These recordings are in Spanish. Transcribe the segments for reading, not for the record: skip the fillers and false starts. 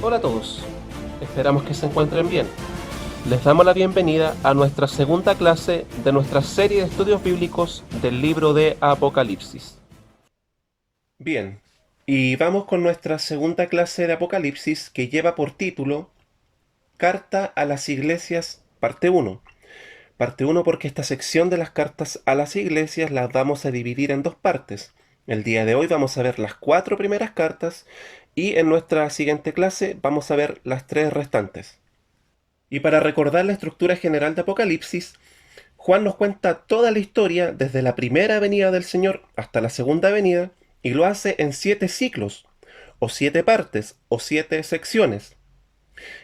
Hola a todos, esperamos que se encuentren bien. Les damos la bienvenida a nuestra segunda clase de nuestra serie de estudios bíblicos del libro de Apocalipsis. Bien, y vamos con nuestra segunda clase de Apocalipsis que lleva por título Carta a las Iglesias, parte 1. Parte 1 porque esta sección de las cartas a las iglesias las vamos a dividir en dos partes. El día de hoy vamos a ver las 4 primeras cartas y en nuestra siguiente clase vamos a ver las 3 restantes. Y para recordar la estructura general de Apocalipsis, Juan nos cuenta toda la historia desde la primera venida del Señor hasta la segunda venida y lo hace en 7 ciclos, o 7 partes, o 7 secciones.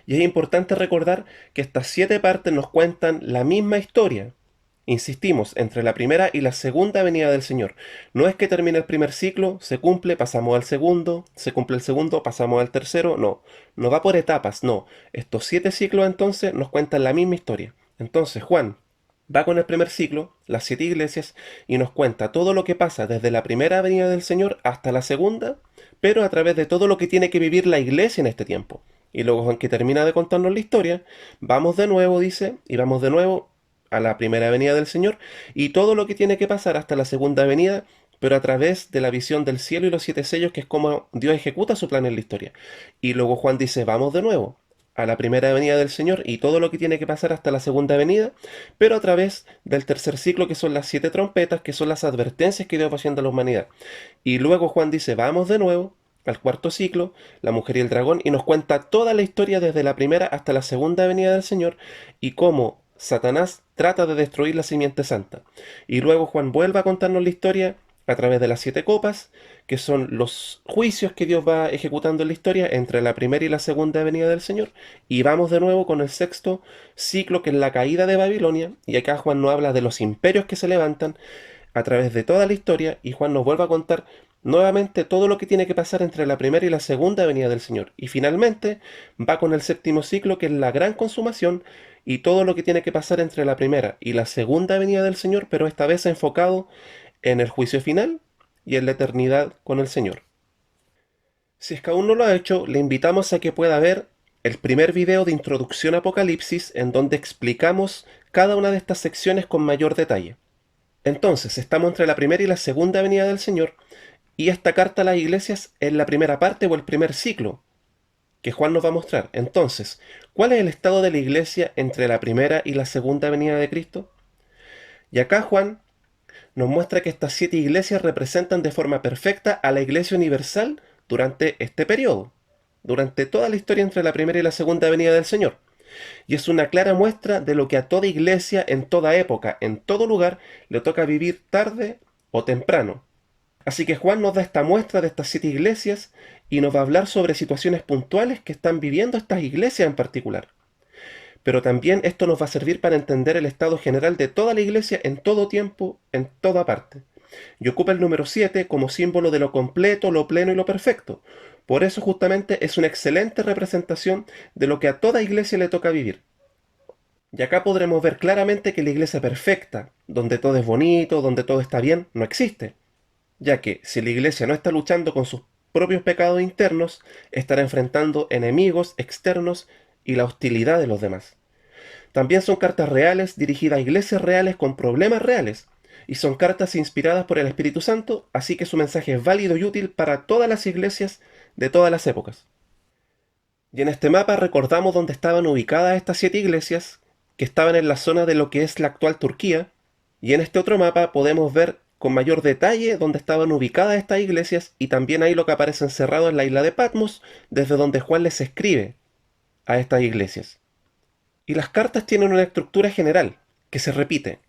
Y es importante recordar que estas 7 partes nos cuentan la misma historia. Insistimos, entre la primera y la segunda venida del Señor. No es que termine el primer ciclo, se cumple, pasamos al segundo, se cumple el segundo, pasamos al tercero, no. No va por etapas, no. Estos 7 ciclos entonces nos cuentan la misma historia. Entonces Juan va con el primer ciclo, las 7 iglesias, y nos cuenta todo lo que pasa desde la primera venida del Señor hasta la segunda, pero a través de todo lo que tiene que vivir la iglesia en este tiempo. Y luego, aunque termina de contarnos la historia, vamos de nuevo, dice, y vamos de nuevo a la primera venida del Señor, y todo lo que tiene que pasar hasta la segunda venida, pero a través de la visión del cielo y los 7 sellos, que es como Dios ejecuta su plan en la historia. Y luego Juan dice, vamos de nuevo a la primera venida del Señor y todo lo que tiene que pasar hasta la segunda venida, pero a través del tercer ciclo, que son las 7 trompetas, que son las advertencias que Dios va haciendo a la humanidad. Y luego Juan dice, vamos de nuevo al cuarto ciclo, la mujer y el dragón, y nos cuenta toda la historia desde la primera hasta la segunda venida del Señor y cómo Satanás trata de destruir la simiente santa. Y luego Juan vuelve a contarnos la historia a través de las 7 copas, que son los juicios que Dios va ejecutando en la historia entre la primera y la segunda venida del Señor. Y vamos de nuevo con el sexto ciclo, que es la caída de Babilonia, y acá Juan nos habla de los imperios que se levantan a través de toda la historia, y Juan nos vuelve a contar nuevamente todo lo que tiene que pasar entre la primera y la segunda venida del Señor. Y finalmente va con el séptimo ciclo, que es la gran consumación, y todo lo que tiene que pasar entre la primera y la segunda venida del Señor, pero esta vez enfocado en el juicio final y en la eternidad con el Señor. Si es que aún no lo ha hecho, le invitamos a que pueda ver el primer video de introducción a Apocalipsis, en donde explicamos cada una de estas secciones con mayor detalle. Entonces, estamos entre la primera y la segunda venida del Señor, y esta carta a las iglesias es la primera parte o el primer ciclo que Juan nos va a mostrar. Entonces, ¿cuál es el estado de la iglesia entre la primera y la segunda venida de Cristo? Y acá Juan nos muestra que estas 7 iglesias representan de forma perfecta a la iglesia universal durante este periodo, durante toda la historia entre la primera y la segunda venida del Señor. Y es una clara muestra de lo que a toda iglesia, en toda época, en todo lugar, le toca vivir tarde o temprano. Así que Juan nos da esta muestra de estas 7 iglesias y nos va a hablar sobre situaciones puntuales que están viviendo estas iglesias en particular. Pero también esto nos va a servir para entender el estado general de toda la iglesia en todo tiempo, en toda parte. Y ocupa el número 7 como símbolo de lo completo, lo pleno y lo perfecto. Por eso justamente es una excelente representación de lo que a toda iglesia le toca vivir. Y acá podremos ver claramente que la iglesia perfecta, donde todo es bonito, donde todo está bien, no existe. Ya que si la iglesia no está luchando con sus propios pecados internos, estará enfrentando enemigos externos y la hostilidad de los demás. También son cartas reales dirigidas a iglesias reales con problemas reales, y son cartas inspiradas por el Espíritu Santo, así que su mensaje es válido y útil para todas las iglesias de todas las épocas. Y en este mapa recordamos dónde estaban ubicadas estas 7 iglesias, que estaban en la zona de lo que es la actual Turquía, y en este otro mapa podemos ver con mayor detalle dónde estaban ubicadas estas iglesias y también ahí lo que aparece encerrado en la isla de Patmos, desde donde Juan les escribe a estas iglesias. Y las cartas tienen una estructura general que se repite.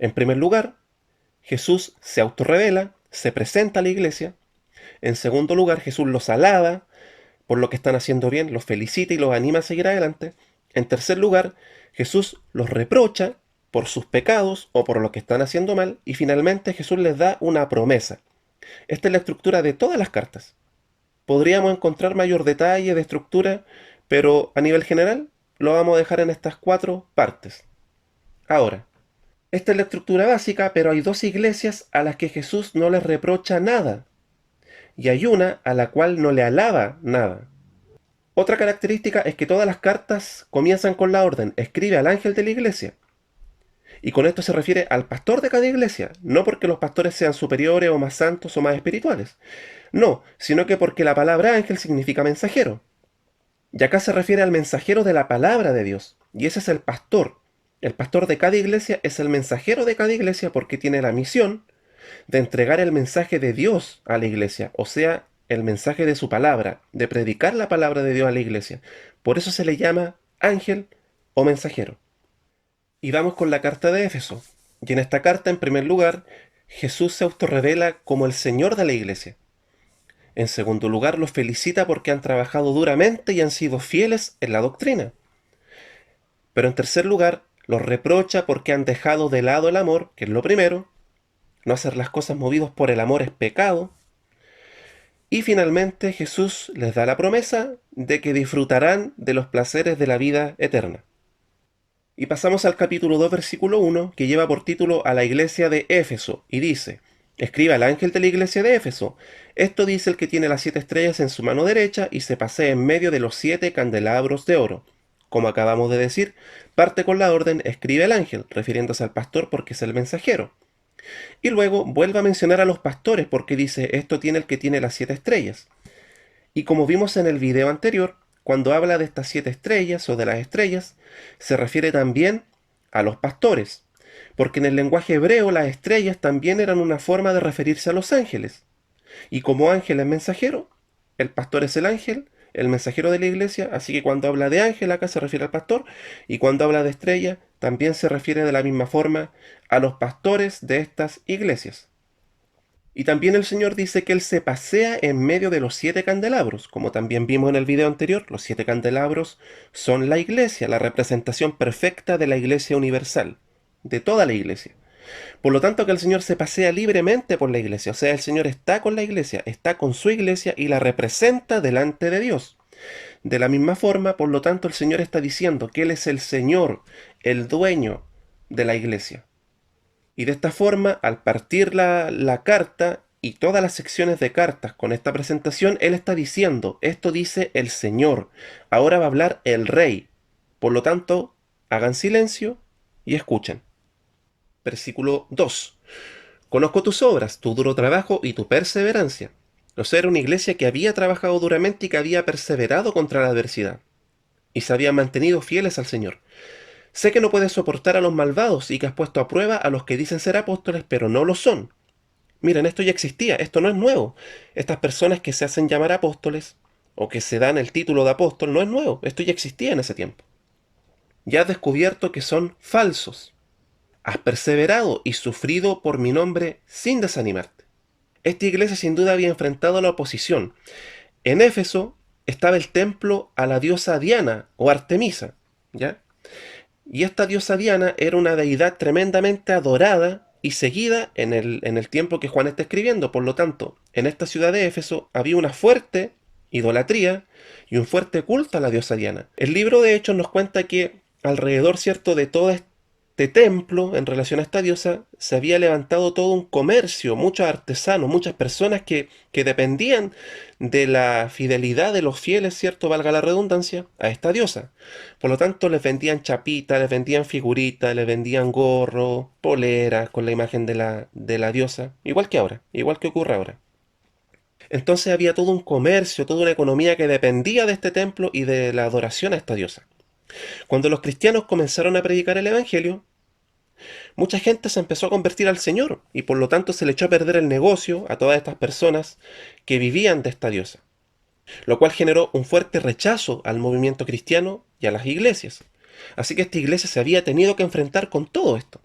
En primer lugar, Jesús se autorrevela, se presenta a la iglesia. En segundo lugar, Jesús los alaba por lo que están haciendo bien, los felicita y los anima a seguir adelante. En tercer lugar, Jesús los reprocha por sus pecados o por lo que están haciendo mal. Y finalmente Jesús les da una promesa. Esta es la estructura de todas las cartas. Podríamos encontrar mayor detalle de estructura, pero a nivel general lo vamos a dejar en estas 4 partes. Ahora, esta es la estructura básica, pero hay 2 iglesias a las que Jesús no les reprocha nada, y hay una a la cual no le alaba nada. Otra característica es que todas las cartas comienzan con la orden, escribe al ángel de la iglesia. Y con esto se refiere al pastor de cada iglesia, no porque los pastores sean superiores o más santos o más espirituales. No, sino que porque la palabra ángel significa mensajero. Y acá se refiere al mensajero de la palabra de Dios. Y ese es el pastor. El pastor de cada iglesia es el mensajero de cada iglesia porque tiene la misión de entregar el mensaje de Dios a la iglesia, o sea, el mensaje de su palabra, de predicar la palabra de Dios a la iglesia. Por eso se le llama ángel o mensajero. Y vamos con la carta de Éfeso. Y en esta carta, en primer lugar, Jesús se autorrevela como el Señor de la iglesia. En segundo lugar, los felicita porque han trabajado duramente y han sido fieles en la doctrina. Pero en tercer lugar, los reprocha porque han dejado de lado el amor, que es lo primero. No hacer las cosas movidos por el amor es pecado. Y finalmente Jesús les da la promesa de que disfrutarán de los placeres de la vida eterna. Y pasamos al capítulo 2, versículo 1, que lleva por título a la iglesia de Éfeso, y dice: escribe al ángel de la iglesia de Éfeso. Esto dice el que tiene las 7 estrellas en su mano derecha y se pasea en medio de los 7 candelabros de oro. Como acabamos de decir, parte con la orden escribe al ángel, refiriéndose al pastor porque es el mensajero. Y luego vuelve a mencionar a los pastores porque dice: esto tiene el que tiene las 7 estrellas. Y como vimos en el video anterior, cuando habla de estas 7 estrellas o de las estrellas, se refiere también a los pastores, porque en el lenguaje hebreo las estrellas también eran una forma de referirse a los ángeles. Y como ángel es mensajero, el pastor es el ángel, el mensajero de la iglesia, así que cuando habla de ángel acá se refiere al pastor, y cuando habla de estrella también se refiere de la misma forma a los pastores de estas iglesias. Y también el Señor dice que Él se pasea en medio de los 7 candelabros. Como también vimos en el video anterior, los 7 candelabros son la iglesia, la representación perfecta de la iglesia universal, de toda la iglesia. Por lo tanto, que el Señor se pasea libremente por la iglesia, o sea, el Señor está con la iglesia, está con su iglesia y la representa delante de Dios. De la misma forma, por lo tanto, el Señor está diciendo que Él es el Señor, el dueño de la iglesia. Y de esta forma, al partir la carta y todas las secciones de cartas con esta presentación, Él está diciendo: esto dice el Señor, ahora va a hablar el Rey. Por lo tanto, hagan silencio y escuchen. Versículo 2. Conozco tus obras, tu duro trabajo y tu perseverancia. O sea, era una iglesia que había trabajado duramente y que había perseverado contra la adversidad. Y se habían mantenido fieles al Señor. Sé que no puedes soportar a los malvados y que has puesto a prueba a los que dicen ser apóstoles, pero no lo son. Miren, esto ya existía, esto no es nuevo. Estas personas que se hacen llamar apóstoles o que se dan el título de apóstol no es nuevo, esto ya existía en ese tiempo. Ya has descubierto que son falsos. Has perseverado y sufrido por mi nombre sin desanimarte. Esta iglesia sin duda había enfrentado a la oposición. En Éfeso estaba el templo a la diosa Diana o Artemisa, ¿ya? Y esta diosa Diana era una deidad tremendamente adorada y seguida en el tiempo que Juan está escribiendo. Por lo tanto, en esta ciudad de Éfeso había una fuerte idolatría y un fuerte culto a la diosa Diana. El libro de Hechos nos cuenta que alrededor, cierto, de todo este templo en relación a esta diosa se había levantado todo un comercio, muchos artesanos, muchas personas que dependían de la fidelidad de los fieles, cierto, valga la redundancia, a esta diosa. Por lo tanto, les vendían chapitas, les vendían figuritas, les vendían gorros, poleras con la imagen de la diosa, igual que ahora, igual que ocurre ahora. Entonces había todo un comercio, toda una economía que dependía de este templo y de la adoración a esta diosa. Cuando los cristianos comenzaron a predicar el Evangelio, mucha gente se empezó a convertir al Señor y por lo tanto se le echó a perder el negocio a todas estas personas que vivían de esta diosa, lo cual generó un fuerte rechazo al movimiento cristiano y a las iglesias. Así que esta iglesia se había tenido que enfrentar con todo esto.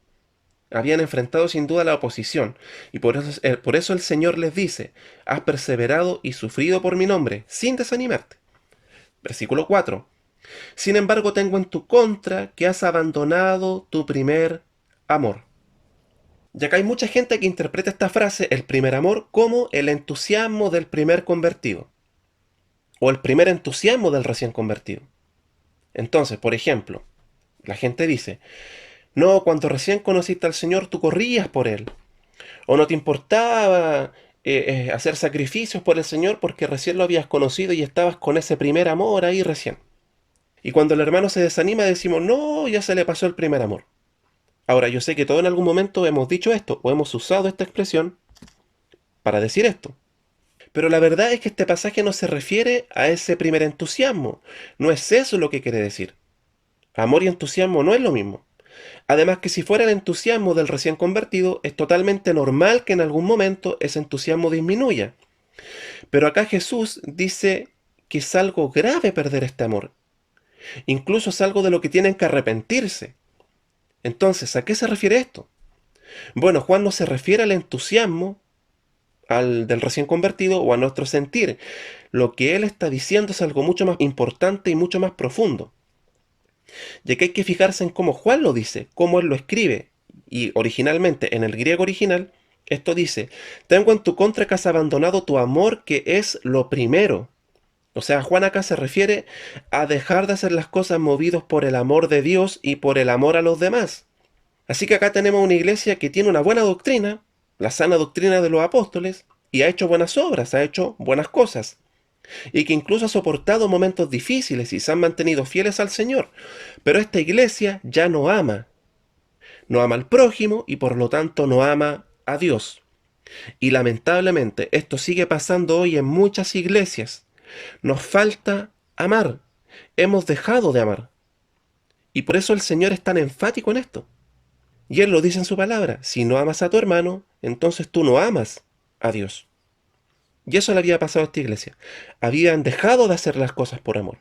Habían enfrentado sin duda la oposición y por eso el Señor les dice: has perseverado y sufrido por mi nombre sin desanimarte. Versículo 4. Sin embargo, tengo en tu contra que has abandonado tu primer amor. Y acá hay mucha gente que interpreta esta frase, el primer amor, como el entusiasmo del primer convertido. O el primer entusiasmo del recién convertido. Entonces, por ejemplo, la gente dice: no, cuando recién conociste al Señor tú corrías por Él. O no te importaba hacer sacrificios por el Señor porque recién lo habías conocido y estabas con ese primer amor ahí recién. Y cuando el hermano se desanima decimos, no, ya se le pasó el primer amor. Ahora, yo sé que todos en algún momento hemos dicho esto o hemos usado esta expresión para decir esto. Pero la verdad es que este pasaje no se refiere a ese primer entusiasmo. No es eso lo que quiere decir. Amor y entusiasmo no es lo mismo. Además que si fuera el entusiasmo del recién convertido, es totalmente normal que en algún momento ese entusiasmo disminuya. Pero acá Jesús dice que es algo grave perder este amor. Incluso es algo de lo que tienen que arrepentirse. Entonces, ¿a qué se refiere esto? Bueno, Juan no se refiere al entusiasmo del recién convertido o a nuestro sentir. Lo que él está diciendo es algo mucho más importante y mucho más profundo. Y aquí hay que fijarse en cómo Juan lo dice, cómo él lo escribe. Y originalmente, en el griego original, esto dice, tengo en tu contra que has abandonado tu amor que es lo primero. O sea, Juan acá se refiere a dejar de hacer las cosas movidos por el amor de Dios y por el amor a los demás. Así que acá tenemos una iglesia que tiene una buena doctrina, la sana doctrina de los apóstoles, y ha hecho buenas obras, ha hecho buenas cosas, y que incluso ha soportado momentos difíciles y se han mantenido fieles al Señor. Pero esta iglesia ya no ama. No ama al prójimo y por lo tanto no ama a Dios. Y lamentablemente esto sigue pasando hoy en muchas iglesias. Nos falta amar. Hemos dejado de amar. Y por eso el Señor es tan enfático en esto. Y Él lo dice en su palabra. Si no amas a tu hermano, entonces tú no amas a Dios. Y eso le había pasado a esta iglesia. Habían dejado de hacer las cosas por amor.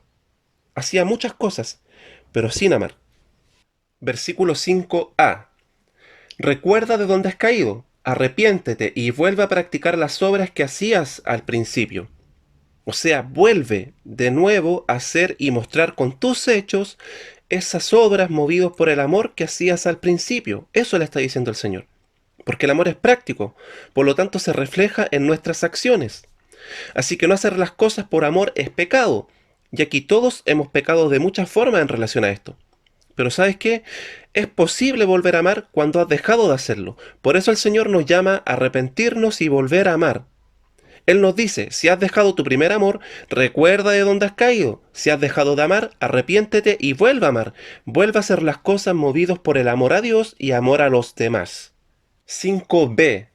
Hacía muchas cosas, pero sin amar. Versículo 5a. Recuerda de dónde has caído, arrepiéntete y vuelve a practicar las obras que hacías al principio. O sea, vuelve de nuevo a hacer y mostrar con tus hechos esas obras movidos por el amor que hacías al principio. Eso le está diciendo el Señor. Porque el amor es práctico, por lo tanto se refleja en nuestras acciones. Así que no hacer las cosas por amor es pecado. Y aquí todos hemos pecado de muchas formas en relación a esto. Pero ¿sabes qué? Es posible volver a amar cuando has dejado de hacerlo. Por eso el Señor nos llama a arrepentirnos y volver a amar. Él nos dice, si has dejado tu primer amor, recuerda de dónde has caído. Si has dejado de amar, arrepiéntete y vuelve a amar. Vuelve a hacer las cosas movidos por el amor a Dios y amor a los demás. 5b.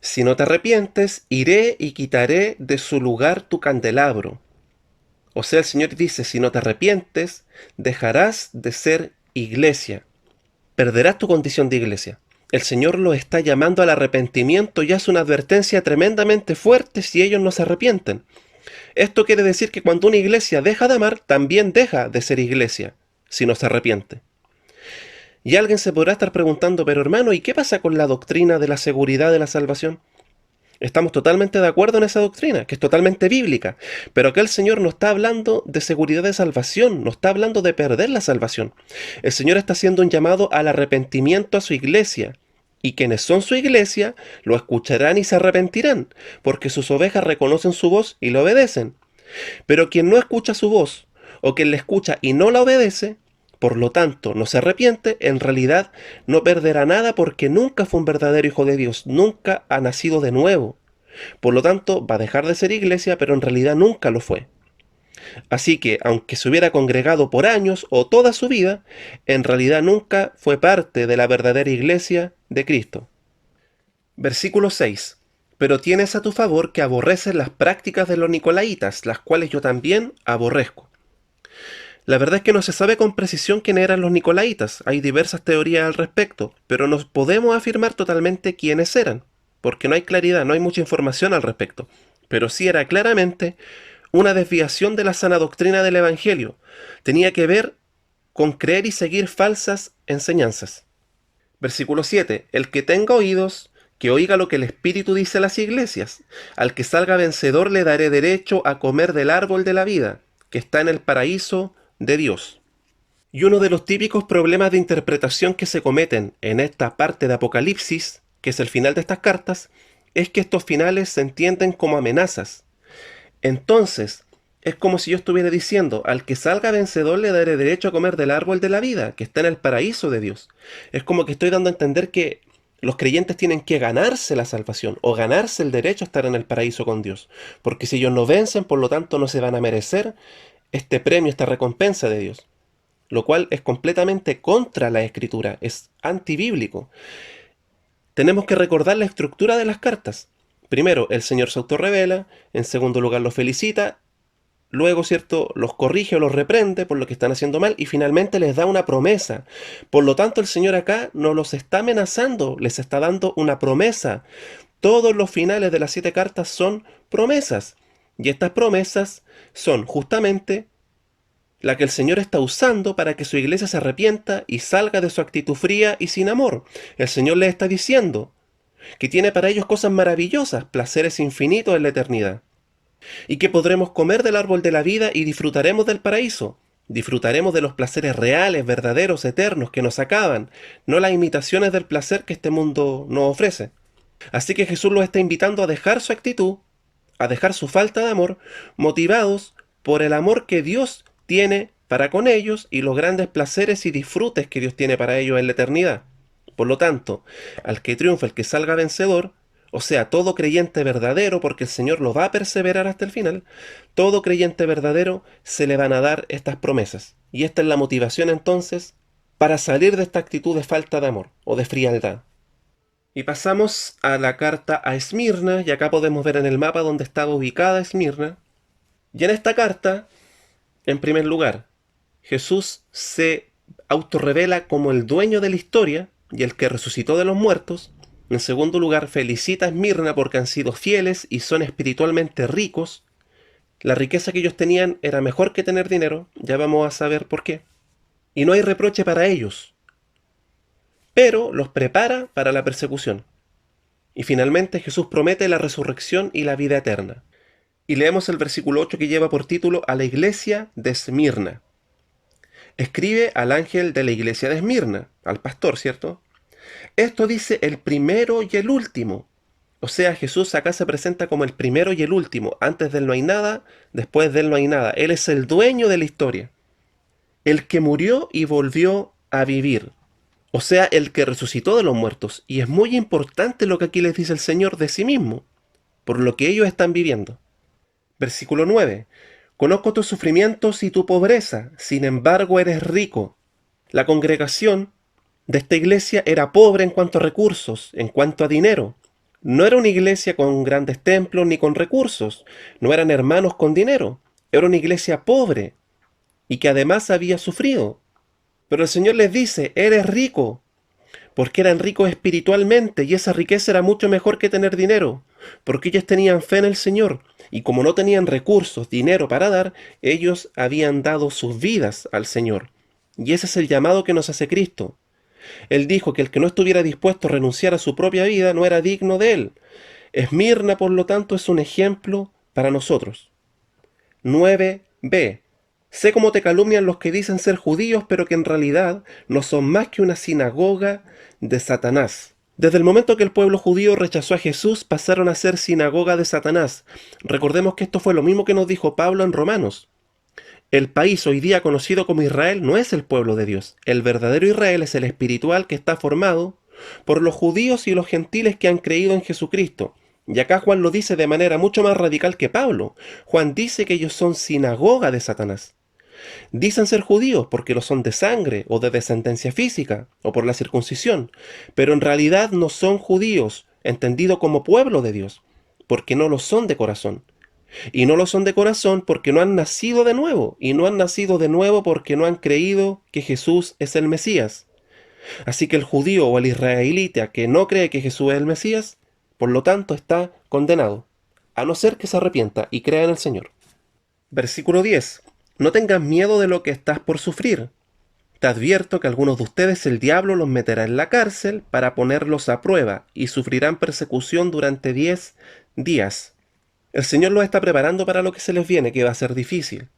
Si no te arrepientes, iré y quitaré de su lugar tu candelabro. O sea, el Señor dice, si no te arrepientes, dejarás de ser iglesia. Perderás tu condición de iglesia. El Señor los está llamando al arrepentimiento y hace una advertencia tremendamente fuerte si ellos no se arrepienten. Esto quiere decir que cuando una iglesia deja de amar, también deja de ser iglesia, si no se arrepiente. Y alguien se podrá estar preguntando, pero hermano, ¿y qué pasa con la doctrina de la seguridad de la salvación? Estamos totalmente de acuerdo en esa doctrina, que es totalmente bíblica, pero acá el Señor no está hablando de seguridad de salvación, no está hablando de perder la salvación. El Señor está haciendo un llamado al arrepentimiento a su iglesia, y quienes son su iglesia lo escucharán y se arrepentirán, porque sus ovejas reconocen su voz y le obedecen. Pero quien no escucha su voz, o quien la escucha y no la obedece, por lo tanto no se arrepiente, en realidad no perderá nada porque nunca fue un verdadero hijo de Dios, nunca ha nacido de nuevo. Por lo tanto va a dejar de ser iglesia, pero en realidad nunca lo fue. Así que, aunque se hubiera congregado por años o toda su vida, en realidad nunca fue parte de la verdadera iglesia de Cristo. Versículo 6. Pero tienes a tu favor que aborreces las prácticas de los nicolaitas, las cuales yo también aborrezco. La verdad es que no se sabe con precisión quiénes eran los nicolaitas, hay diversas teorías al respecto, pero no podemos afirmar totalmente quiénes eran, porque no hay claridad, no hay mucha información al respecto. Pero sí era claramente una desviación de la sana doctrina del Evangelio. Tenía que ver con creer y seguir falsas enseñanzas. Versículo 7. El que tenga oídos, que oiga lo que el Espíritu dice a las iglesias. Al que salga vencedor le daré derecho a comer del árbol de la vida, que está en el paraíso de Dios. Y uno de los típicos problemas de interpretación que se cometen en esta parte de Apocalipsis, que es el final de estas cartas, es que estos finales se entienden como amenazas. Entonces, es como si yo estuviera diciendo, al que salga vencedor le daré derecho a comer del árbol de la vida, que está en el paraíso de Dios. Es como que estoy dando a entender que Los creyentes tienen que ganarse la salvación o ganarse el derecho a estar en el paraíso con Dios, porque si ellos no vencen, por lo tanto no se van a merecer este premio, esta recompensa de Dios, lo cual es completamente contra la Escritura, es antibíblico. Tenemos que recordar la estructura de las cartas. Primero, el Señor se autorrevela, en segundo lugar los felicita, luego, ¿cierto?, los corrige o los reprende por lo que están haciendo mal y finalmente les da una promesa. Por lo tanto, el Señor acá no los está amenazando, les está dando una promesa. Todos los finales de las 7 cartas son promesas. Y estas promesas son justamente la que el Señor está usando para que su iglesia se arrepienta y salga de su actitud fría y sin amor. El Señor les está diciendo que tiene para ellos cosas maravillosas, placeres infinitos en la eternidad, y que podremos comer del árbol de la vida y disfrutaremos del paraíso. Disfrutaremos de los placeres reales, verdaderos, eternos, que nos acaban, no las imitaciones del placer que este mundo nos ofrece. Así que Jesús los está invitando a dejar su actitud, a dejar su falta de amor, motivados por el amor que Dios tiene para con ellos y los grandes placeres y disfrutes que Dios tiene para ellos en la eternidad. Por lo tanto, al que triunfe, el que salga vencedor, o sea, todo creyente verdadero, porque el Señor lo va a perseverar hasta el final, todo creyente verdadero se le van a dar estas promesas. Y esta es la motivación entonces para salir de esta actitud de falta de amor o de frialdad. Y pasamos a la carta a Esmirna, y acá podemos ver en el mapa dónde estaba ubicada Esmirna. Y en esta carta, en primer lugar, Jesús se autorrevela como el dueño de la historia y el que resucitó de los muertos. En segundo lugar, felicita a Esmirna porque han sido fieles y son espiritualmente ricos. La riqueza que ellos tenían era mejor que tener dinero, ya vamos a saber por qué. Y no hay reproche para ellos, pero los prepara para la persecución. Y finalmente Jesús promete la resurrección y la vida eterna. Y leemos el versículo 8 que lleva por título a la iglesia de Esmirna. Escribe al ángel de la iglesia de Esmirna, al pastor, ¿cierto? Esto dice el primero y el último. O sea, Jesús acá se presenta como el primero y el último. Antes de él no hay nada, después de él no hay nada. Él es el dueño de la historia. El que murió y volvió a vivir. O sea, el que resucitó de los muertos. Y es muy importante lo que aquí les dice el Señor de sí mismo, por lo que ellos están viviendo. Versículo 9. Conozco tus sufrimientos y tu pobreza, sin embargo eres rico. La congregación de esta iglesia era pobre en cuanto a recursos, en cuanto a dinero. No era una iglesia con grandes templos ni con recursos, no eran hermanos con dinero, era una iglesia pobre y que además había sufrido. Pero el Señor les dice, eres rico, porque eran ricos espiritualmente y esa riqueza era mucho mejor que tener dinero, porque ellos tenían fe en el Señor y como no tenían recursos, dinero para dar, ellos habían dado sus vidas al Señor. Y ese es el llamado que nos hace Cristo. Él dijo que el que no estuviera dispuesto a renunciar a su propia vida no era digno de él. Esmirna, por lo tanto, es un ejemplo para nosotros. 9b. Sé cómo te calumnian los que dicen ser judíos, pero que en realidad no son más que una sinagoga de Satanás. Desde el momento que el pueblo judío rechazó a Jesús, pasaron a ser sinagoga de Satanás. Recordemos que esto fue lo mismo que nos dijo Pablo en Romanos. El país hoy día conocido como Israel no es el pueblo de Dios. El verdadero Israel es el espiritual que está formado por los judíos y los gentiles que han creído en Jesucristo. Y acá Juan lo dice de manera mucho más radical que Pablo. Juan dice que ellos son sinagoga de Satanás. Dicen ser judíos porque lo son de sangre o de descendencia física o por la circuncisión, pero en realidad no son judíos, entendido como pueblo de Dios, porque no lo son de corazón. Y no lo son de corazón porque no han nacido de nuevo, y no han nacido de nuevo porque no han creído que Jesús es el Mesías. Así que el judío o el israelita que no cree que Jesús es el Mesías, por lo tanto está condenado, a no ser que se arrepienta y crea en el Señor. Versículo 10. No tengas miedo de lo que estás por sufrir. Te advierto que algunos de ustedes el diablo los meterá en la cárcel para ponerlos a prueba y sufrirán persecución durante 10 días. El Señor los está preparando para lo que se les viene, que va a ser difícil.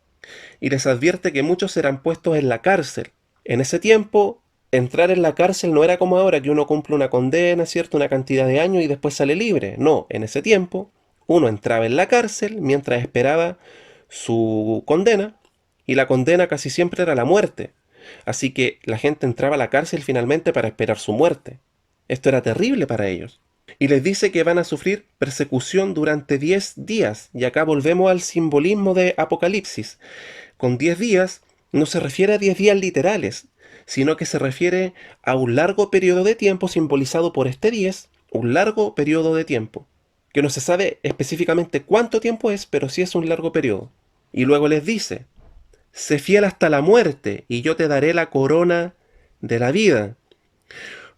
Y les advierte que muchos serán puestos en la cárcel. En ese tiempo, entrar en la cárcel no era como ahora, que uno cumple una condena, ¿cierto? Una cantidad de años y después sale libre. No, en ese tiempo, uno entraba en la cárcel mientras esperaba su condena, y la condena casi siempre era la muerte. Así que la gente entraba a la cárcel finalmente para esperar su muerte. Esto era terrible para ellos. Y les dice que van a sufrir persecución durante 10 días. Y acá volvemos al simbolismo de Apocalipsis. Con 10 días no se refiere a 10 días literales, sino que se refiere a un largo periodo de tiempo simbolizado por este 10, un largo periodo de tiempo, que no se sabe específicamente cuánto tiempo es, pero sí es un largo periodo. Y luego les dice, sé fiel hasta la muerte y yo te daré la corona de la vida.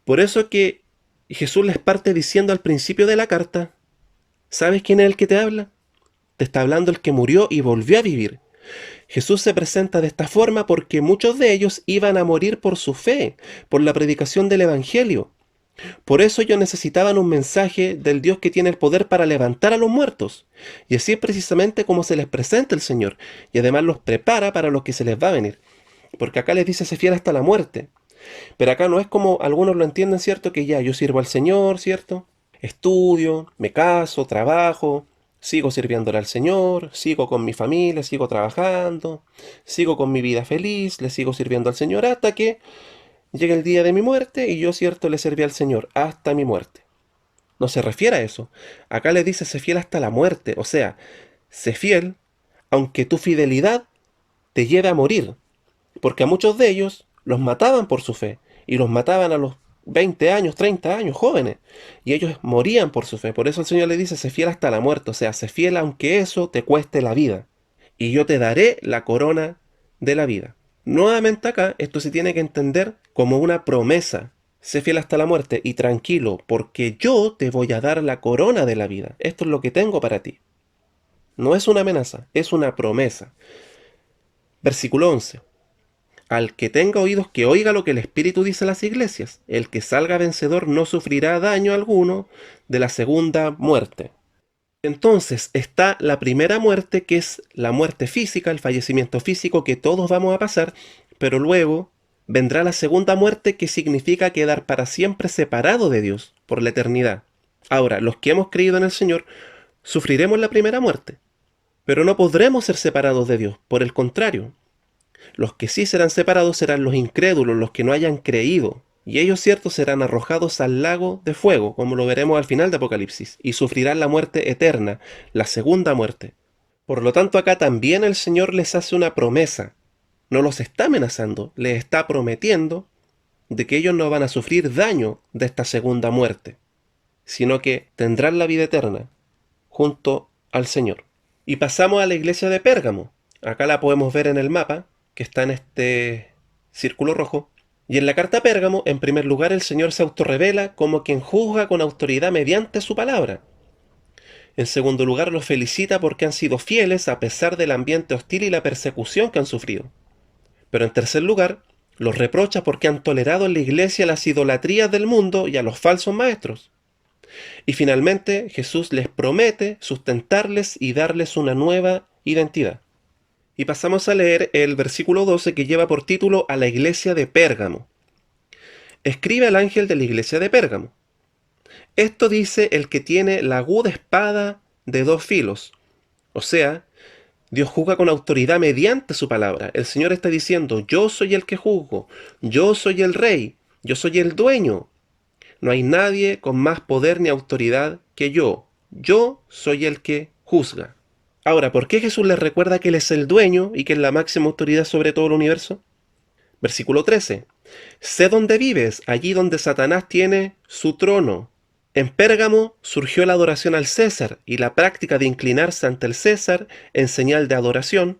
Por eso que Jesús les parte diciendo al principio de la carta, ¿sabes quién es el que te habla? Te está hablando el que murió y volvió a vivir. Jesús se presenta de esta forma porque muchos de ellos iban a morir por su fe, por la predicación del Evangelio. Por eso ellos necesitaban un mensaje del Dios que tiene el poder para levantar a los muertos. Y así es precisamente como se les presenta el Señor. Y además los prepara para lo que se les va a venir. Porque acá les dice, sé fiel hasta la muerte. Pero acá no es como algunos lo entienden, ¿cierto? Que ya yo sirvo al Señor, ¿cierto? Estudio, me caso, trabajo, sigo sirviéndole al Señor, sigo con mi familia, sigo trabajando, sigo con mi vida feliz, le sigo sirviendo al Señor hasta que llegue el día de mi muerte y yo, ¿cierto?, le serví al Señor hasta mi muerte. No se refiere a eso. Acá le dice, sé fiel hasta la muerte. O sea, sé fiel aunque tu fidelidad te lleve a morir. Porque a muchos de ellos los mataban por su fe. Y los mataban a los 20 años, 30 años, jóvenes. Y ellos morían por su fe. Por eso el Señor le dice, sé fiel hasta la muerte. O sea, sé fiel aunque eso te cueste la vida. Y yo te daré la corona de la vida. Nuevamente acá, esto se tiene que entender como una promesa. Sé fiel hasta la muerte y tranquilo, porque yo te voy a dar la corona de la vida. Esto es lo que tengo para ti. No es una amenaza, es una promesa. Versículo 11. Al que tenga oídos que oiga lo que el Espíritu dice a las iglesias. El que salga vencedor no sufrirá daño alguno de la segunda muerte. Entonces está la primera muerte, que es la muerte física, el fallecimiento físico que todos vamos a pasar, pero luego vendrá la segunda muerte, que significa quedar para siempre separado de Dios por la eternidad. Ahora, los que hemos creído en el Señor sufriremos la primera muerte, pero no podremos ser separados de Dios. Por el contrario, los que sí serán separados serán los incrédulos, los que no hayan creído. Y ellos, cierto, serán arrojados al lago de fuego, como lo veremos al final de Apocalipsis, y sufrirán la muerte eterna, la segunda muerte. Por lo tanto, acá también el Señor les hace una promesa. No los está amenazando, les está prometiendo de que ellos no van a sufrir daño de esta segunda muerte, sino que tendrán la vida eterna junto al Señor. Y pasamos a la iglesia de Pérgamo. Acá la podemos ver en el mapa, que está en este círculo rojo. Y en la carta a Pérgamo, en primer lugar, el Señor se autorrevela como quien juzga con autoridad mediante su palabra. En segundo lugar, los felicita porque han sido fieles a pesar del ambiente hostil y la persecución que han sufrido. Pero en tercer lugar, los reprocha porque han tolerado en la iglesia las idolatrías del mundo y a los falsos maestros. Y finalmente, Jesús les promete sustentarles y darles una nueva identidad. Y pasamos a leer el versículo 12, que lleva por título a la iglesia de Pérgamo. Escribe al ángel de la iglesia de Pérgamo. Esto dice el que tiene la aguda espada de dos filos. O sea, Dios juzga con autoridad mediante su palabra. El Señor está diciendo, yo soy el que juzgo, yo soy el rey, yo soy el dueño. No hay nadie con más poder ni autoridad que yo. Yo soy el que juzga. Ahora, ¿por qué Jesús les recuerda que Él es el dueño y que es la máxima autoridad sobre todo el universo? Versículo 13. Sé dónde vives, allí donde Satanás tiene su trono. En Pérgamo surgió la adoración al César y la práctica de inclinarse ante el César en señal de adoración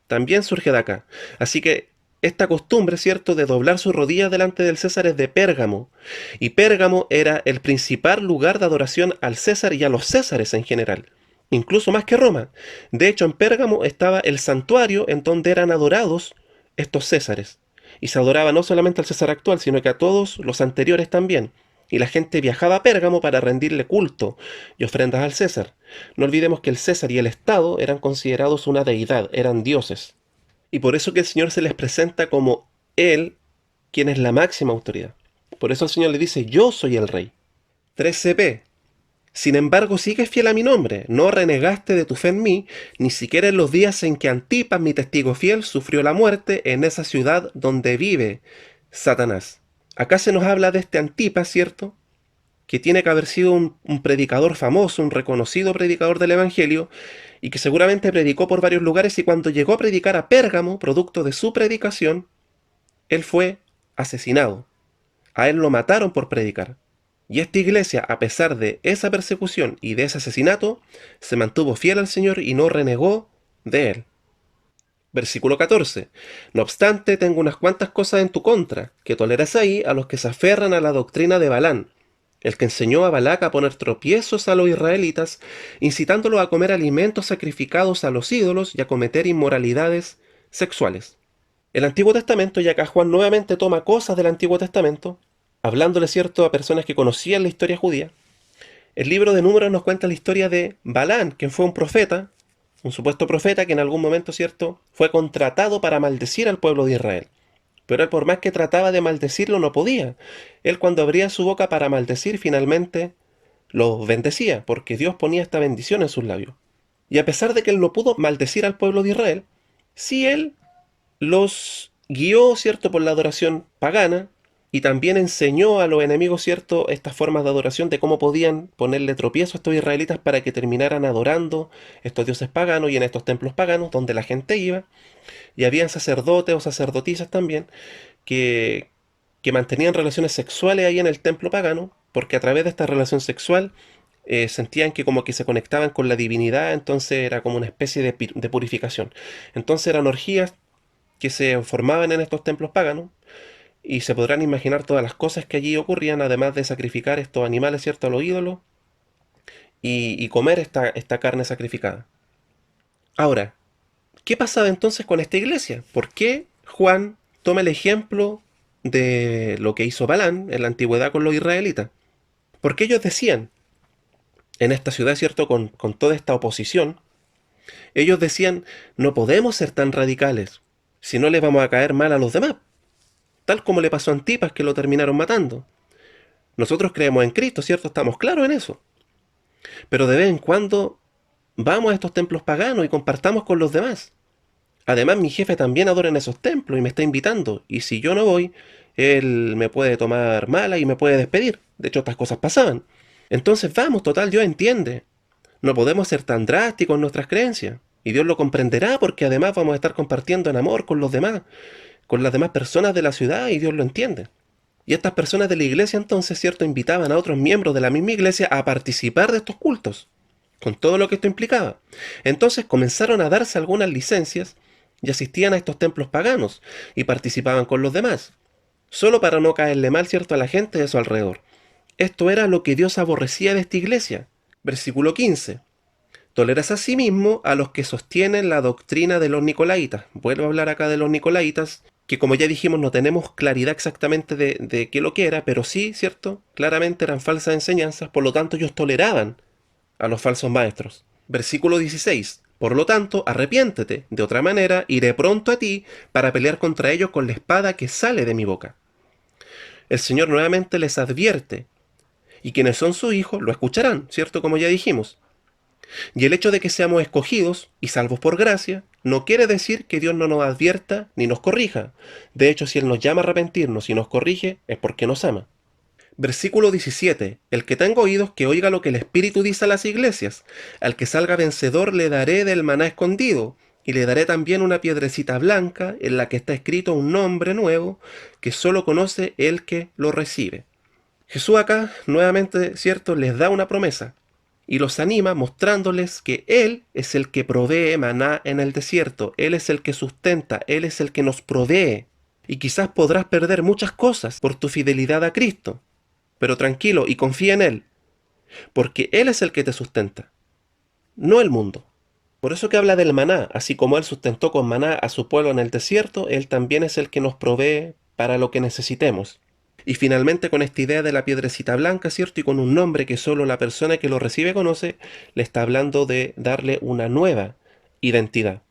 también surge de acá. Así que esta costumbre, ¿cierto?, de doblar sus rodillas delante del César es de Pérgamo. Y Pérgamo era el principal lugar de adoración al César y a los césares en general, incluso más que Roma. De hecho, en Pérgamo estaba el santuario en donde eran adorados estos césares. Y se adoraba no solamente al César actual, sino que a todos los anteriores también. Y la gente viajaba a Pérgamo para rendirle culto y ofrendas al César. No olvidemos que el César y el Estado eran considerados una deidad, eran dioses. Y por eso que el Señor se les presenta como Él, quien es la máxima autoridad. Por eso el Señor le dice, yo soy el Rey. 13b. Sin embargo, sigues fiel a mi nombre, no renegaste de tu fe en mí, ni siquiera en los días en que Antipas, mi testigo fiel, sufrió la muerte en esa ciudad donde vive Satanás. Acá se nos habla de este Antipas, ¿cierto?, que tiene que haber sido un predicador famoso, un reconocido predicador del Evangelio, y que seguramente predicó por varios lugares, y cuando llegó a predicar a Pérgamo, producto de su predicación, él fue asesinado. A él lo mataron por predicar. Y esta iglesia, a pesar de esa persecución y de ese asesinato, se mantuvo fiel al Señor y no renegó de él. Versículo 14. No obstante, tengo unas cuantas cosas en tu contra, que toleras ahí a los que se aferran a la doctrina de Balán, el que enseñó a Balac a poner tropiezos a los israelitas, incitándolos a comer alimentos sacrificados a los ídolos y a cometer inmoralidades sexuales. El Antiguo Testamento, y acá Juan nuevamente toma cosas del Antiguo Testamento, hablándole cierto a personas que conocían la historia judía. El libro de Números nos cuenta la historia de Balán, quien fue un profeta, un supuesto profeta que en algún momento, cierto, fue contratado para maldecir al pueblo de Israel. Pero él, por más que trataba de maldecirlo, no podía. Él, cuando abría su boca para maldecir, finalmente los bendecía, porque Dios ponía esta bendición en sus labios. Y a pesar de que él no pudo maldecir al pueblo de Israel, sí él los guió, cierto, por la adoración pagana, y también enseñó a los enemigos, cierto, estas formas de adoración, de cómo podían ponerle tropiezo a estos israelitas para que terminaran adorando estos dioses paganos y en estos templos paganos donde la gente iba. Y habían sacerdotes o sacerdotisas también que, que mantenían relaciones sexuales ahí en el templo pagano, porque a través de esta relación sexual sentían que como que se conectaban con la divinidad, entonces era como una especie de purificación. Entonces eran orgías que se formaban en estos templos paganos, y se podrán imaginar todas las cosas que allí ocurrían, además de sacrificar estos animales, ¿cierto?, a los ídolos, y comer esta carne sacrificada. Ahora, ¿qué pasaba entonces con esta iglesia? ¿Por qué Juan toma el ejemplo de lo que hizo Balán en la antigüedad con los israelitas? Porque ellos decían, en esta ciudad, ¿cierto?, con toda esta oposición, ellos decían, no podemos ser tan radicales, si no le vamos a caer mal a los demás, tal como le pasó a Antipas, que lo terminaron matando. Nosotros creemos en Cristo, ¿cierto? Estamos claros en eso. Pero de vez en cuando vamos a estos templos paganos y compartamos con los demás. Además, mi jefe también adora en esos templos y me está invitando. Y si yo no voy, él me puede tomar mala y me puede despedir. De hecho, estas cosas pasaban. Entonces vamos, total, Dios entiende. No podemos ser tan drásticos en nuestras creencias. Y Dios lo comprenderá porque además vamos a estar compartiendo en amor con los demás, con las demás personas de la ciudad, y Dios lo entiende. Y estas personas de la iglesia entonces, ¿cierto?, invitaban a otros miembros de la misma iglesia a participar de estos cultos, con todo lo que esto implicaba. Entonces comenzaron a darse algunas licencias y asistían a estos templos paganos y participaban con los demás, solo para no caerle mal, ¿cierto?, a la gente de su alrededor. Esto era lo que Dios aborrecía de esta iglesia. Versículo 15. Toleras asimismo a los que sostienen la doctrina de los nicolaitas. Vuelvo a hablar acá de los nicolaitas, que como ya dijimos no tenemos claridad exactamente de qué lo que era, pero sí, ¿cierto?, claramente eran falsas enseñanzas, por lo tanto ellos toleraban a los falsos maestros. Versículo 16. Por lo tanto, arrepiéntete, de otra manera iré pronto a ti para pelear contra ellos con la espada que sale de mi boca. El Señor nuevamente les advierte, y quienes son sus hijos lo escucharán, ¿cierto?, como ya dijimos. Y el hecho de que seamos escogidos y salvos por gracia no quiere decir que Dios no nos advierta ni nos corrija. De hecho, si Él nos llama a arrepentirnos y nos corrige, es porque nos ama. Versículo 17. El que tenga oídos, que oiga lo que el Espíritu dice a las iglesias. Al que salga vencedor le daré del maná escondido, y le daré también una piedrecita blanca en la que está escrito un nombre nuevo que solo conoce el que lo recibe. Jesús acá, nuevamente, ¿cierto?, les da una promesa y los anima mostrándoles que Él es el que provee maná en el desierto. Él es el que sustenta, Él es el que nos provee. Y quizás podrás perder muchas cosas por tu fidelidad a Cristo, pero tranquilo y confía en Él, porque Él es el que te sustenta, no el mundo. Por eso que habla del maná, así como Él sustentó con maná a su pueblo en el desierto, Él también es el que nos provee para lo que necesitemos. Y finalmente con esta idea de la piedrecita blanca, ¿cierto?, y con un nombre que solo la persona que lo recibe conoce, le está hablando de darle una nueva identidad.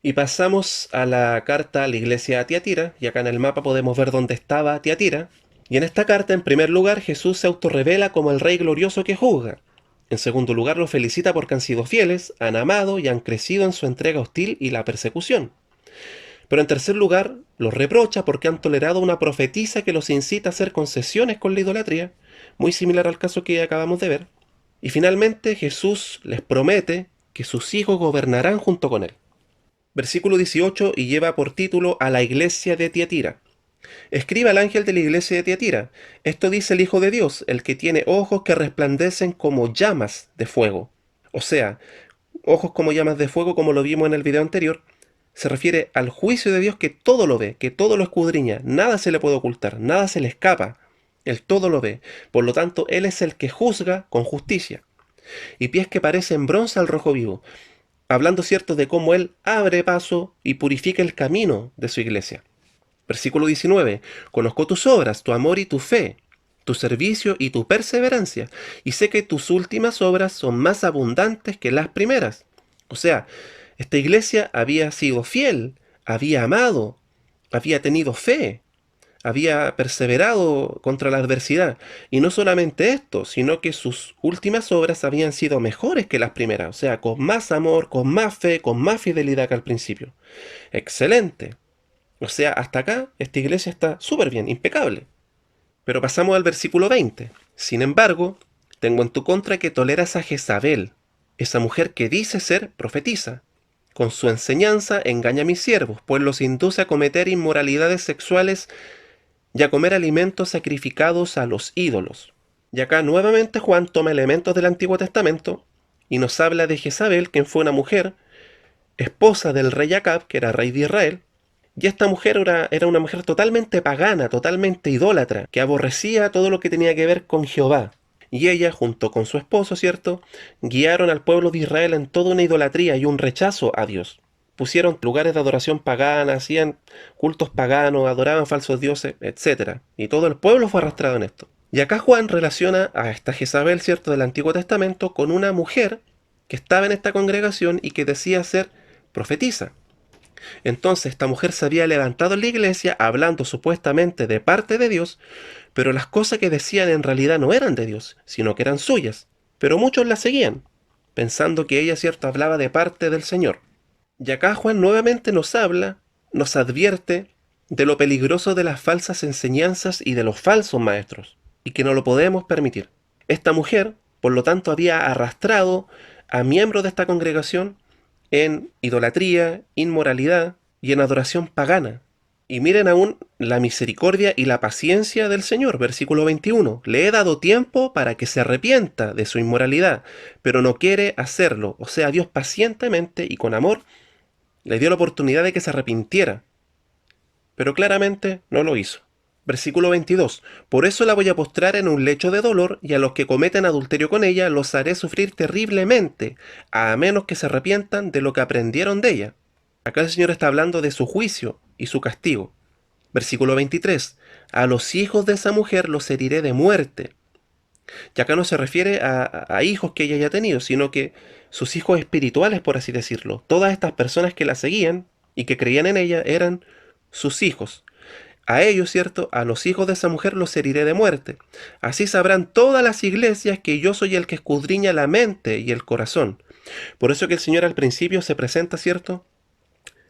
Y pasamos a la carta a la iglesia de Tiatira, y acá en el mapa podemos ver dónde estaba Tiatira. Y en esta carta, en primer lugar, Jesús se autorrevela como el Rey glorioso que juzga. En segundo lugar, lo felicita porque han sido fieles, han amado y han crecido en su entrega hostil y la persecución. Pero en tercer lugar, los reprocha porque han tolerado una profetisa que los incita a hacer concesiones con la idolatría, muy similar al caso que acabamos de ver. Y finalmente Jesús les promete que sus hijos gobernarán junto con él. Versículo 18, y lleva por título a la iglesia de Tiatira. Escriba al ángel de la iglesia de Tiatira. Esto dice el Hijo de Dios, el que tiene ojos que resplandecen como llamas de fuego. O sea, ojos como llamas de fuego, como lo vimos en el video anterior, se refiere al juicio de Dios que todo lo ve, que todo lo escudriña, nada se le puede ocultar, nada se le escapa. Él todo lo ve. Por lo tanto, Él es el que juzga con justicia. Y pies que parecen bronce al rojo vivo, hablando cierto de cómo Él abre paso y purifica el camino de su iglesia. Versículo 19. Conozco tus obras, tu amor y tu fe, tu servicio y tu perseverancia, y sé que tus últimas obras son más abundantes que las primeras. O sea, esta iglesia había sido fiel, había amado, había tenido fe, había perseverado contra la adversidad. Y no solamente esto, sino que sus últimas obras habían sido mejores que las primeras, o sea, con más amor, con más fe, con más fidelidad que al principio. Excelente. O sea, hasta acá esta iglesia está súper bien, impecable. Pero pasamos al versículo 20. Sin embargo, tengo en tu contra que toleras a Jezabel, esa mujer que dice ser profetisa. Con su enseñanza engaña a mis siervos, pues los induce a cometer inmoralidades sexuales y a comer alimentos sacrificados a los ídolos. Y acá nuevamente Juan toma elementos del Antiguo Testamento y nos habla de Jezabel, quien fue una mujer, esposa del rey Acab, que era rey de Israel, y esta mujer era una mujer totalmente pagana, totalmente idólatra, que aborrecía todo lo que tenía que ver con Jehová. Y ella, junto con su esposo, ¿cierto?, guiaron al pueblo de Israel en toda una idolatría y un rechazo a Dios. Pusieron lugares de adoración pagana, hacían cultos paganos, adoraban falsos dioses, etc. Y todo el pueblo fue arrastrado en esto. Y acá Juan relaciona a esta Jezabel, ¿cierto?, del Antiguo Testamento con una mujer que estaba en esta congregación y que decía ser profetisa. Entonces esta mujer se había levantado en la iglesia hablando supuestamente de parte de Dios, pero las cosas que decían en realidad no eran de Dios, sino que eran suyas. Pero muchos la seguían, pensando que ella, cierto, hablaba de parte del Señor. Y acá Juan nuevamente nos habla, nos advierte de lo peligroso de las falsas enseñanzas y de los falsos maestros, y que no lo podemos permitir. Esta mujer, por lo tanto, había arrastrado a miembros de esta congregación en idolatría, inmoralidad y en adoración pagana. Y miren aún la misericordia y la paciencia del Señor, versículo 21. Le he dado tiempo para que se arrepienta de su inmoralidad, pero no quiere hacerlo. O sea, Dios pacientemente y con amor le dio la oportunidad de que se arrepintiera, pero claramente no lo hizo. Versículo 22. Por eso la voy a postrar en un lecho de dolor, y a los que cometen adulterio con ella los haré sufrir terriblemente, a menos que se arrepientan de lo que aprendieron de ella. Acá el Señor está hablando de su juicio y su castigo. Versículo 23. A los hijos de esa mujer los heriré de muerte. Y acá no se refiere a hijos que ella haya tenido, sino que sus hijos espirituales, por así decirlo. Todas estas personas que la seguían y que creían en ella eran sus hijos. A ellos, ¿cierto?, a los hijos de esa mujer los heriré de muerte. Así sabrán todas las iglesias que yo soy el que escudriña la mente y el corazón. Por eso que el Señor al principio se presenta, ¿cierto?,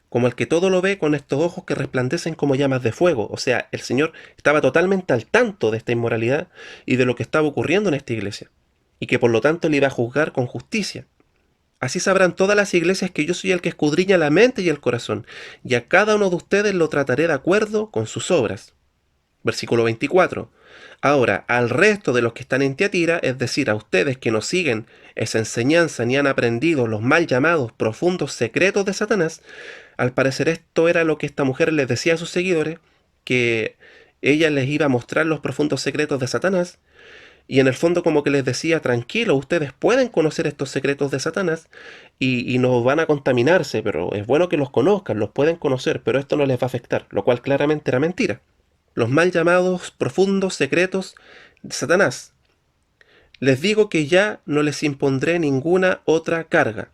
como el que todo lo ve, con estos ojos que resplandecen como llamas de fuego. O sea, el Señor estaba totalmente al tanto de esta inmoralidad y de lo que estaba ocurriendo en esta iglesia, y que por lo tanto le iba a juzgar con justicia. Así sabrán todas las iglesias que yo soy el que escudriña la mente y el corazón, y a cada uno de ustedes lo trataré de acuerdo con sus obras. Versículo 24. Ahora, al resto de los que están en Tiatira, es decir, a ustedes que no siguen esa enseñanza ni han aprendido los mal llamados profundos secretos de Satanás, al parecer esto era lo que esta mujer les decía a sus seguidores, que ella les iba a mostrar los profundos secretos de Satanás, y en el fondo como que les decía, tranquilo, ustedes pueden conocer estos secretos de Satanás y no van a contaminarse, pero es bueno que los conozcan, los pueden conocer, pero esto no les va a afectar, lo cual claramente era mentira. Los mal llamados profundos secretos de Satanás. Les digo que ya no les impondré ninguna otra carga.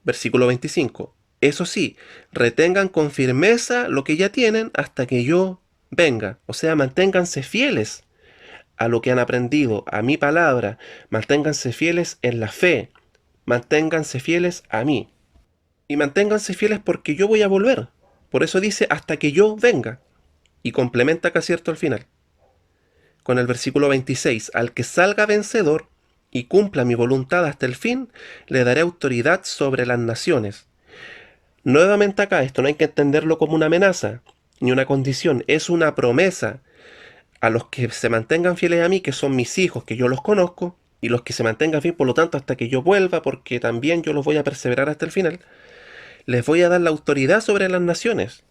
Versículo 25. Eso sí, retengan con firmeza lo que ya tienen hasta que yo venga. O sea, manténganse fieles a lo que han aprendido, a mi palabra. Manténganse fieles en la fe. Manténganse fieles a mí. Y manténganse fieles porque yo voy a volver. Por eso dice hasta que yo venga. Y complementa acá, cierto, al final. Con el versículo 26, al que salga vencedor y cumpla mi voluntad hasta el fin, le daré autoridad sobre las naciones. Nuevamente acá, esto no hay que entenderlo como una amenaza, ni una condición, es una promesa a los que se mantengan fieles a mí, que son mis hijos, que yo los conozco, y los que se mantengan fieles, por lo tanto, hasta que yo vuelva, porque también yo los voy a perseverar hasta el final, les voy a dar la autoridad sobre las naciones.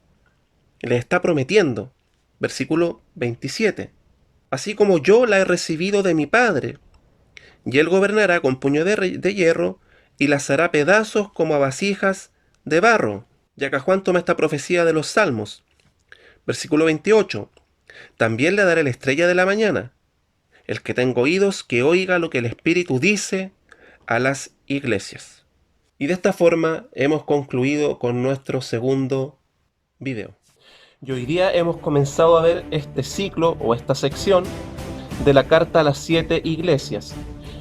Les está prometiendo. Versículo 27. Así como yo la he recibido de mi Padre, y él gobernará con puño de hierro, y las hará pedazos como a vasijas de barro. Y acá Juan toma esta profecía de los Salmos. Versículo 28. También le daré la estrella de la mañana. El que tenga oídos, que oiga lo que el Espíritu dice a las iglesias. Y de esta forma hemos concluido con nuestro segundo video. Y hoy día hemos comenzado a ver este ciclo o esta sección de la carta a las 7 iglesias.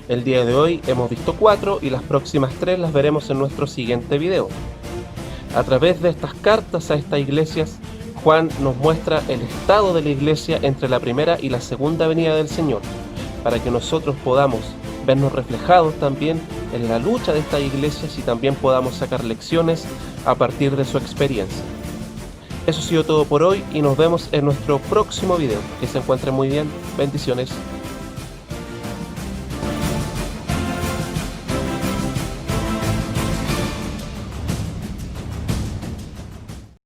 El día de hoy hemos visto 4 y las próximas 3 las veremos en nuestro siguiente video. A través de estas cartas a estas iglesias, Juan nos muestra el estado de la iglesia entre la primera y la segunda venida del Señor, para que nosotros podamos vernos reflejados también en la lucha de estas iglesias y también podamos sacar lecciones a partir de su experiencia. Eso ha sido todo por hoy y nos vemos en nuestro próximo video. Que se encuentren muy bien. Bendiciones.